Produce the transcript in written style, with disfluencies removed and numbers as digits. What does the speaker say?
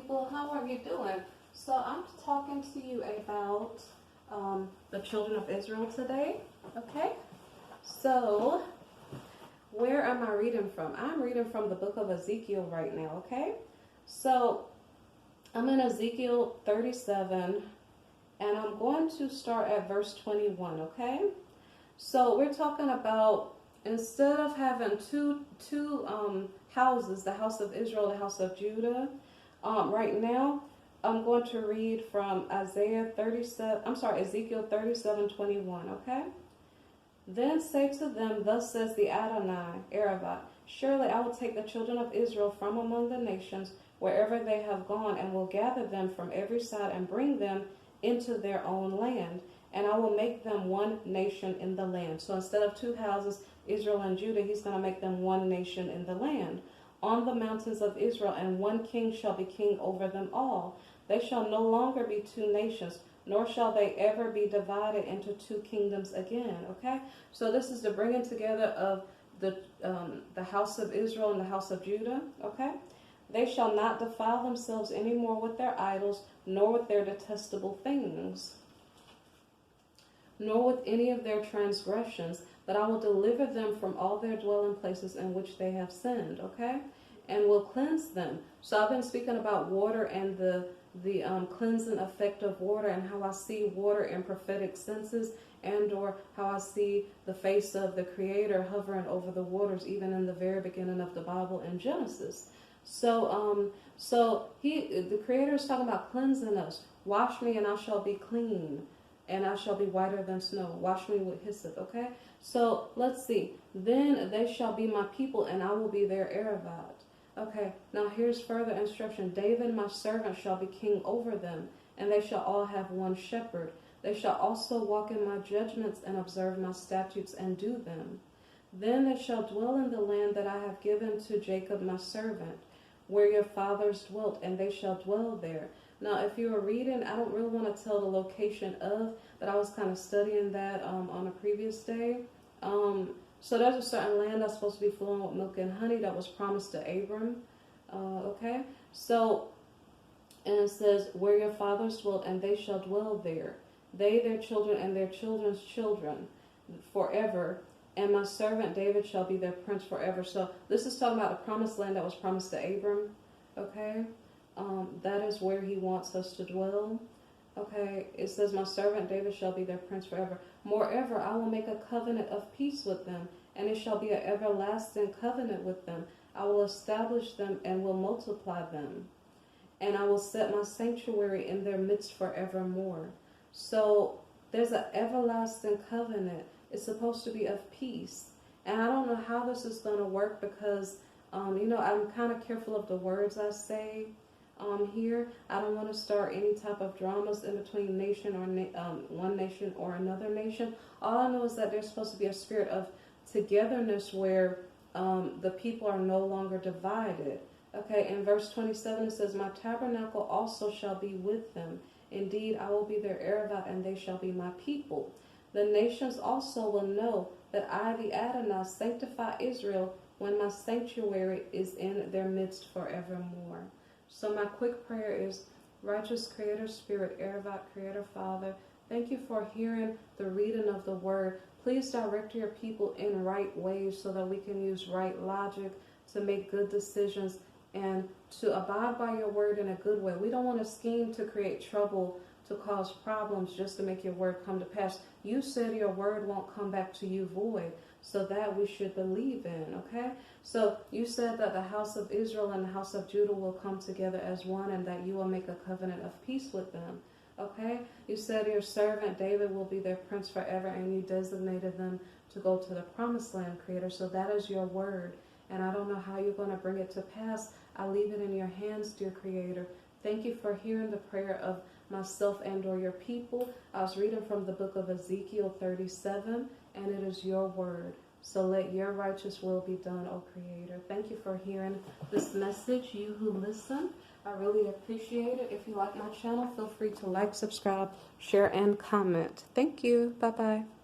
people, how are you doing? So I'm talking to you about the children of Israel today, okay? So where am I reading from? I'm reading from the book of Ezekiel right now, okay? So I'm in Ezekiel 37, and I'm going to start at verse 21, okay? So we're talking about, instead of having two houses, the house of Israel, the house of Judah, right now I'm going to read from Ezekiel 37:21, okay? Then say to them, thus says the Adonai, Erevat, surely I will take the children of Israel from among the nations wherever they have gone, and will gather them from every side and bring them into their own land. And I will make them one nation in the land. So instead of two houses, Israel and Judah, he's going to make them one nation in the land. On the mountains of Israel, and one king shall be king over them all. They shall no longer be two nations, nor shall they ever be divided into two kingdoms again. Okay? So this is the bringing together of the house of Israel and the house of Judah. Okay? They shall not defile themselves any more with their idols, nor with their detestable things, nor with any of their transgressions, but I will deliver them from all their dwelling places in which they have sinned, okay? And will cleanse them. So I've been speaking about water and the cleansing effect of water, and how I see water in prophetic senses, and or how I see the face of the Creator hovering over the waters, even in the very beginning of the Bible in Genesis. So the Creator is talking about cleansing us. Wash me and I shall be clean, and I shall be whiter than snow. Wash me with hyssop, okay? So let's see. Then they shall be my people, and I will be their Erevat. Okay, now here's further instruction. David, my servant, shall be king over them, and they shall all have one shepherd. They shall also walk in my judgments and observe my statutes and do them. Then they shall dwell in the land that I have given to Jacob, my servant, where your fathers dwelt, and they shall dwell there. Now, if you were reading, I don't really want to tell the location of, but I was kind of studying that on a previous day. So there's a certain land that's supposed to be flowing with milk and honey that was promised to Abram. Okay? So, and it says, where your fathers dwelt, and they shall dwell there. They, their children, and their children's children forever. And my servant David shall be their prince forever. So this is talking about the promised land that was promised to Abram. Okay? That is where he wants us to dwell. Okay, it says, my servant David shall be their prince forever. Moreover, I will make a covenant of peace with them, and it shall be an everlasting covenant with them. I will establish them and will multiply them, and I will set my sanctuary in their midst forevermore. So there's an everlasting covenant. It's supposed to be of peace. And I don't know how this is going to work, because, I'm kind of careful of the words I say. Here, I don't want to start any type of dramas in between nation or one nation or another nation. All I know is that there's supposed to be a spirit of togetherness where the people are no longer divided. Okay, in verse 27 it says, my tabernacle also shall be with them. Indeed, I will be their Erevat, and they shall be my people. The nations also will know that I, the Adonai, sanctify Israel when my sanctuary is in their midst forevermore. So my quick prayer is, righteous Creator Spirit, Erevat Creator Father, thank you for hearing the reading of the word. Please direct your people in right ways so that we can use right logic to make good decisions and to abide by your word in a good way. We don't want to scheme to create trouble, to cause problems just to make your word come to pass. You said your word won't come back to you void, so that we should believe in, okay? So you said that the house of Israel and the house of Judah will come together as one, and that you will make a covenant of peace with them, okay? You said your servant David will be their prince forever, and you designated them to go to the promised land, Creator. So that is your word, and I don't know how you're going to bring it to pass. I leave it in your hands, dear Creator. Thank you for hearing the prayer of myself and or your people. I was reading from the book of Ezekiel 37, and it is your word. So let your righteous will be done, O Creator. Thank you for hearing this message, you who listen. I really appreciate it. If you like my channel, feel free to like, subscribe, share, and comment. Thank you. Bye-bye.